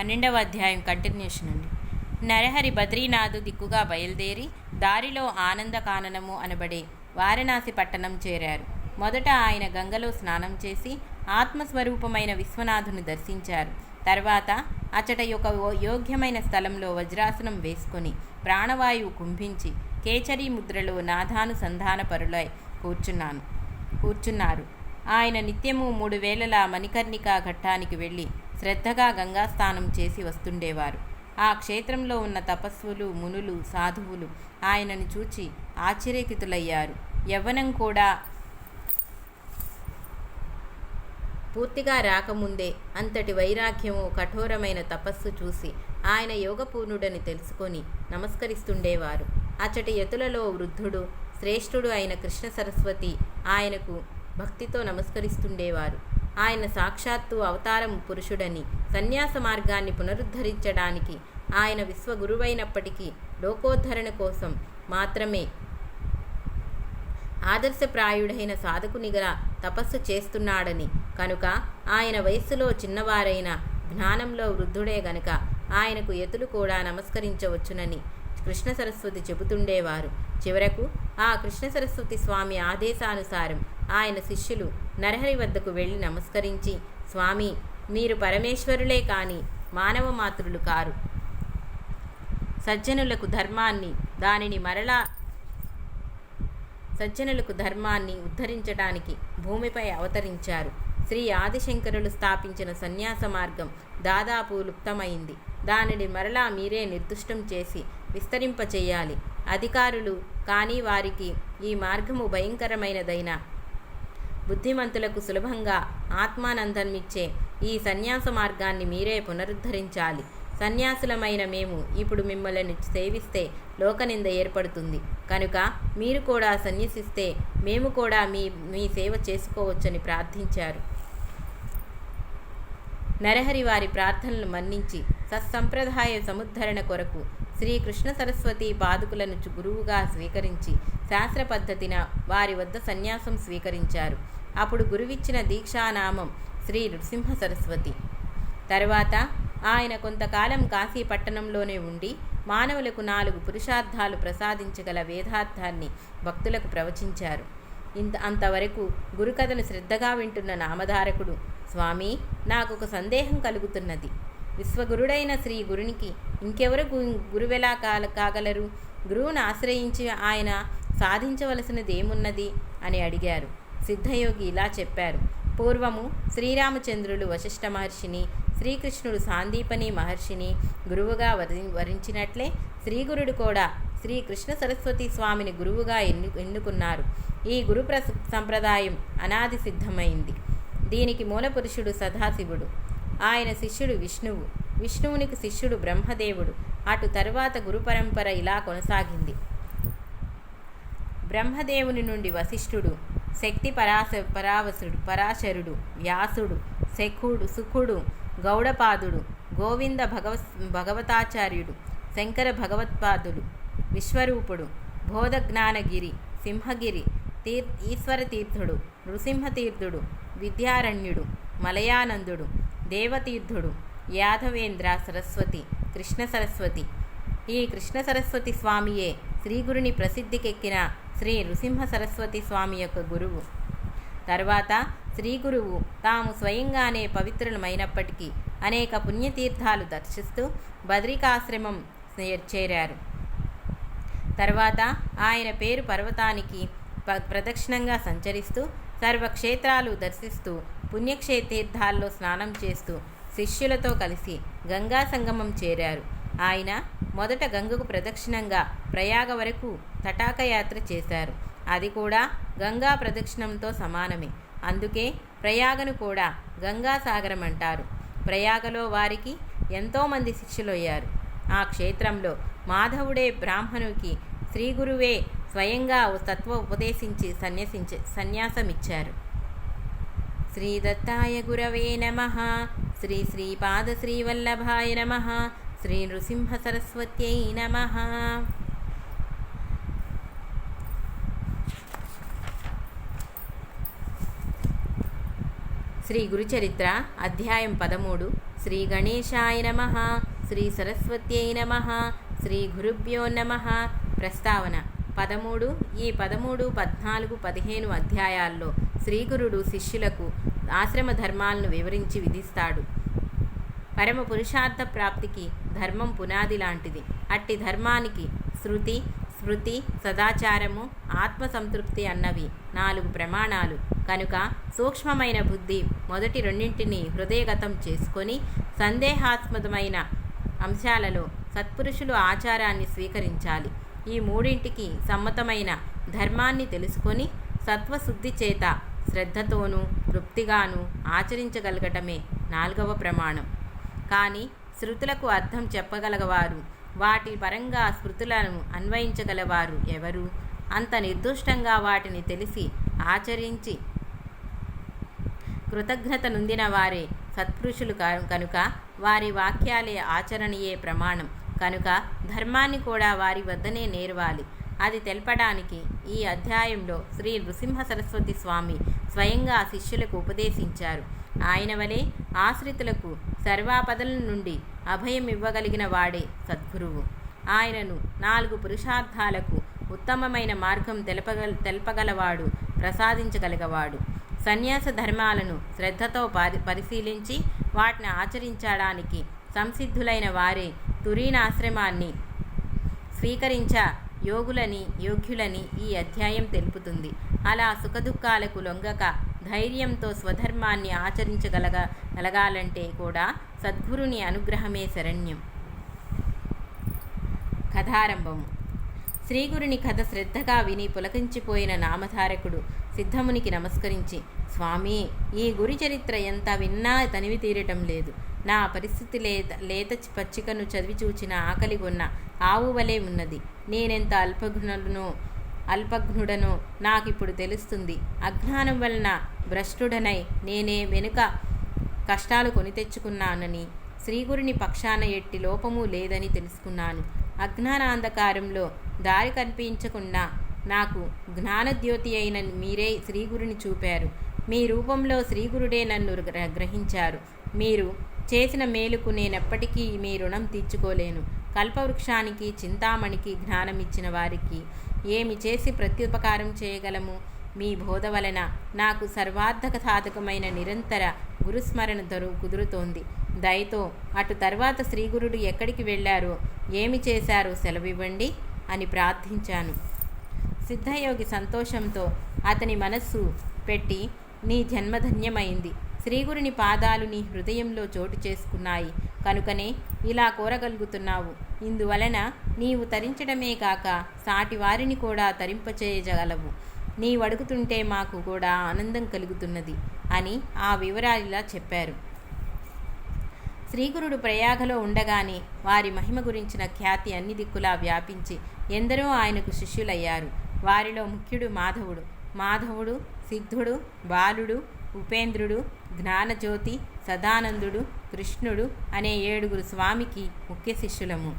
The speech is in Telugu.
12వ అధ్యాయం కంటిన్యూషన్ అండి. నరహరి బద్రీనాథు దిక్కుగా బయలుదేరి దారిలో ఆనందకాననము అనబడే వారణాసి పట్టణం చేరారు. మొదట ఆయన గంగలో స్నానం చేసి ఆత్మస్వరూపమైన విశ్వనాథుని దర్శించారు. తర్వాత అచట ఒక యోగ్యమైన స్థలంలో వజ్రాసనం వేసుకొని ప్రాణవాయువు కుంభించి కేచరీ ముద్రలో నాథానుసంధానపరులై కూర్చున్నారు. ఆయన నిత్యము 3 వేళలా మణికర్ణికా ఘట్టానికి వెళ్ళి శ్రద్ధగా గంగాస్నానం చేసి వస్తుండేవారు. ఆ క్షేత్రంలో ఉన్న తపస్సులు, మునులు, సాధువులు ఆయనను చూచి ఆశ్చర్యకితులయ్యారు. యవ్వనం కూడా పూర్తిగా రాకముందే అంతటి వైరాగ్యము, కఠోరమైన తపస్సు చూసి ఆయన యోగపూర్ణుడని తెలుసుకొని నమస్కరిస్తుండేవారు. అచ్చటి యతులలో వృద్ధుడు, శ్రేష్ఠుడు అయిన కృష్ణ సరస్వతి ఆయనకు భక్తితో నమస్కరిస్తుండేవారు. ఆయన సాక్షాత్తు అవతారం పురుషుడని, సన్యాస మార్గాన్ని పునరుద్ధరించడానికి ఆయన విశ్వగురువైనప్పటికీ లోకోద్ధరణ కోసం మాత్రమే ఆదర్శప్రాయుడైన సాధకునిగా తపస్సు చేస్తున్నాడని, కనుక ఆయన వయస్సులో చిన్నవారైన జ్ఞానంలో వృద్ధుడే గనుక ఆయనకు యతులు కూడా నమస్కరించవచ్చునని కృష్ణ సరస్వతి చెబుతుండేవారు. చివరకు ఆ కృష్ణ సరస్వతి స్వామి ఆదేశానుసారం ఆయన శిష్యులు నరహరి వద్దకు వెళ్ళి నమస్కరించి, స్వామి, మీరు పరమేశ్వరులే కాని మానవ మాతృలు కారు. సజ్జనులకు ధర్మాన్ని ఉద్ధరించడానికి భూమిపై అవతరించారు. శ్రీ ఆదిశంకరులు స్థాపించిన సన్యాస మార్గం దాదాపు లుప్తమైంది. దానిని మరలా మీరే నిర్దిష్టం చేసి విస్తరింపచేయాలి. అధికారులు కానీ వారికి ఈ మార్గము భయంకరమైనదైన బుద్ధిమంతులకు సులభంగా ఆత్మానందమిచ్చే ఈ సన్యాస మార్గాన్ని మీరే పునరుద్ధరించాలి. సన్యాసులమైన మేము ఇప్పుడు మిమ్మల్ని సేవిస్తే లోకనింద ఏర్పడుతుంది. కనుక మీరు కూడా సన్యసిస్తే మేము కూడా మీ సేవ చేసుకోవచ్చని ప్రార్థించారు. నరహరి వారి ప్రార్థనలు మన్నించి సత్సంప్రదాయ సముద్ధరణ కొరకు శ్రీకృష్ణ సరస్వతి పాదుకులను గురువుగా స్వీకరించి శాస్త్ర పద్ధతిన వారి వద్ద సన్యాసం స్వీకరించారు. అప్పుడు గురువిచ్చిన దీక్షానామం శ్రీ నృసింహ సరస్వతి. తర్వాత ఆయన కొంతకాలం కాశీ పట్టణంలోనే ఉండి మానవులకు 4 పురుషార్థాలు ప్రసాదించగల వేదార్థాన్ని భక్తులకు ప్రవచించారు. అంతవరకు గురుకథను శ్రద్ధగా వింటున్న నామధారకుడు, స్వామి, నాకొక సందేహం కలుగుతున్నది. విశ్వగురుడైన శ్రీ గురునికి ఇంకెవరు గురువెలా కాగలరు? గురువును ఆశ్రయించి ఆయన సాధించవలసినదేమున్నది అని అడిగారు. సిద్ధయోగి ఇలా చెప్పారు. పూర్వము శ్రీరామచంద్రులు వశిష్ఠ మహర్షిని, శ్రీకృష్ణుడు సాందీపని మహర్షిని గురువుగా వరించినట్లే శ్రీగురుడు కూడా శ్రీకృష్ణ సరస్వతి స్వామిని గురువుగా ఎన్నుకున్నారు. ఈ గురు సంప్రదాయం అనాది సిద్ధమైంది. దీనికి మూలపురుషుడు సదాశివుడు, ఆయన శిష్యుడు విష్ణువు, విష్ణువునికి శిష్యుడు బ్రహ్మదేవుడు. అటు తరువాత గురు పరంపర ఇలా కొనసాగింది. బ్రహ్మదేవుని నుండి వశిష్ఠుడు, శక్తి పరాశరుడు, వ్యాసుడు, సుఖుడు, గౌడపాదుడు, గోవింద భగవతాచార్యుడు, శంకర భగవత్పాదులు, విశ్వరూపుడు, బోధజ్ఞానగిరి, సింహగిరి, ఈశ్వరతీర్థుడు, నృసింహతీర్థుడు, విద్యారణ్యుడు, మలయానందుడు, దేవతీర్థుడు, యాదవేంద్ర సరస్వతి, కృష్ణ సరస్వతి. ఈ కృష్ణ సరస్వతి స్వామియే శ్రీగురుని ప్రసిద్ధికెక్కిన శ్రీ నృసింహ సరస్వతి స్వామి యొక్క గురువు. తర్వాత శ్రీగురువు తాము స్వయంగానే పవిత్రులమైనప్పటికీ అనేక పుణ్యతీర్థాలు దర్శిస్తూ బద్రికాశ్రమం చేరారు. తర్వాత ఆయన పేరు పర్వతానికి ప్రదక్షిణంగా సంచరిస్తూ సర్వక్షేత్రాలు దర్శిస్తూ పుణ్యక్షేతీర్థాల్లో స్నానం చేస్తూ శిష్యులతో కలిసి గంగా సంగమం చేరారు. ఆయన మొదట గంగకు ప్రదక్షిణంగా ప్రయాగ వరకు తటాకయాత్ర చేశారు. అది కూడా గంగా ప్రదక్షిణంతో సమానమే. అందుకే ప్రయాగను కూడా గంగాసాగరం అంటారు. ప్రయాగలో వారికి ఎంతోమంది శిష్యులయ్యారు. ఆ క్షేత్రంలో మాధవుడే బ్రాహ్మణునికి శ్రీగురువే స్వయంగా తత్వ ఉపదేశించి సన్యాసమిచ్చారు. శ్రీ దత్తాయ గురవే నమః. శ్రీ శ్రీపాద శ్రీవల్లభాయ నమః. శ్రీ నృసింహ సరస్వత్యై నమః. శ్రీ గురుచరిత్ర అధ్యాయం 13 శ్రీ గణేశాయ నమః. శ్రీ సరస్వత్యై నమః. శ్రీ గురుభ్యో నమః. ప్రస్తావన 13. ఈ 13, 14, 15 అధ్యాయాల్లో శ్రీగురుడు శిష్యులకు ఆశ్రమ ధర్మాలను వివరించి విధిస్తాడు. పరమ పురుషార్థ ప్రాప్తికి ధర్మం పునాది లాంటిది. అట్టి ధర్మానికి శృతి, స్మృతి, సదాచారము, ఆత్మసంతృప్తి అన్నవి 4 ప్రమాణాలు కనుక సూక్ష్మమైన బుద్ధి మొదటి రెండింటిని హృదయగతం చేసుకొని సందేహాస్పదమైన అంశాలలో సత్పురుషులు ఆచారాన్ని స్వీకరించాలి. ఈ మూడింటికి సమ్మతమైన ధర్మాన్ని తెలుసుకొని సత్వశుద్ధి చేత శ్రద్ధతోనూ తృప్తిగాను ఆచరించగలగటమే 4వ ప్రమాణం. కానీ శృతులకు అర్థం చెప్పగలగవారు, వాటి పరంగా స్మృతులను అన్వయించగలవారు ఎవరు? అంత నిర్దుష్టంగా వాటిని తెలిసి ఆచరించి కృతజ్ఞత నొందిన వారే సత్పురుషులు కనుక వారి వాక్యాలే ఆచరణీయే ప్రమాణం కనుక ధర్మాన్ని కూడా వారి వద్దనే నేర్వాలి. అది తెలపడానికి ఈ అధ్యాయంలో శ్రీ నృసింహ సరస్వతి స్వామి స్వయంగా శిష్యులకు ఉపదేశించారు. ఆయన వలె ఆశ్రితులకు సర్వాపదల నుండి అభయం ఇవ్వగలిగిన వాడే సద్గురువు. ఆయనను 4 పురుషార్థాలకు ఉత్తమమైన మార్గం తెలపగలవాడు, ప్రసాదించగలిగవాడు. సన్యాస ధర్మాలను శ్రద్ధతో పరిశీలించి వాటిని ఆచరించడానికి సంసిద్ధులైన వారే తురీనాశ్రమాన్ని స్వీకరించ యోగ్యులని ఈ అధ్యాయం తెలుపుతుంది. అలా సుఖదుఖాలకు లొంగక ధైర్యంతో స్వధర్మాన్ని ఆచరించగలగాలంటే కూడా సద్గురుని అనుగ్రహమే శరణ్యం. కథారంభము. శ్రీగురుని కథ శ్రద్ధగా విని పులకించిపోయిన నామధారకుడు సిద్ధమునికి నమస్కరించి, స్వామి, ఈ గురి చరిత్ర ఎంత విన్నా తనివి తీరటం లేదు. నా పరిస్థితి లేత పచ్చికను చదివి చూచిన ఆకలిగొన్న ఆవు వలె ఉన్నది. నేనెంత అల్పఘ్నుడనో నాకిప్పుడు తెలుస్తుంది. అజ్ఞానం వలన భ్రష్టుడనై నేనే వెనుక కష్టాలు కొని తెచ్చుకున్నానని, శ్రీగురుని పక్షాన ఎట్టి లోపము లేదని తెలుసుకున్నాను. అజ్ఞానాంధకారంలో దారి కనిపించకుండా నాకు జ్ఞానద్యోతి అయిన మీరే శ్రీగురుని చూపారు. మీ రూపంలో శ్రీగురుడే నన్ను గ్రహించారు. మీరు చేసిన మేలుకు నేనెప్పటికీ మీ రుణం తీర్చుకోలేను. కల్పవృక్షానికి, చింతామణికి జ్ఞానమిచ్చిన వారికి ఏమి చేసి ప్రత్యుపకారం చేయగలము? మీ బోధ వలన నాకు సర్వార్థకసాధకమైన నిరంతర గురుస్మరణ కుదురుతోంది. దయతో అటు తర్వాత శ్రీగురుడు ఎక్కడికి వెళ్ళారో, ఏమి చేశారో సెలవివ్వండి అని ప్రార్థించాను. సిద్ధయోగి సంతోషంతో అతని మనస్సు పెట్టి, నీ జన్మధన్యమైంది. శ్రీగురుని పాదాలు నీ హృదయంలో చోటు చేసుకున్నాయి కనుకనే ఇలా కోరగలుగుతున్నావు. ఇందువలన నీవు తరించడమే కాక సాటి వారిని కూడా తరింపచేయగలవు. నీవడుగుతుంటే మాకు కూడా ఆనందం కలుగుతున్నది అని ఆ వివరాలిలా చెప్పారు. శ్రీగురుడు ప్రయాగలో ఉండగానే వారి మహిమ గురించిన ఖ్యాతి అన్ని దిక్కులా వ్యాపించి ఎందరో ఆయనకు శిష్యులయ్యారు. వారిలో ముఖ్యుడు మాధవుడు, సిద్ధుడు, బాలుడు, ఉపేంద్రుడు, జ్ఞానజ్యోతి, సదానందుడు, కృష్ణుడు అనే 7 స్వామికి ముఖ్య శిష్యులము.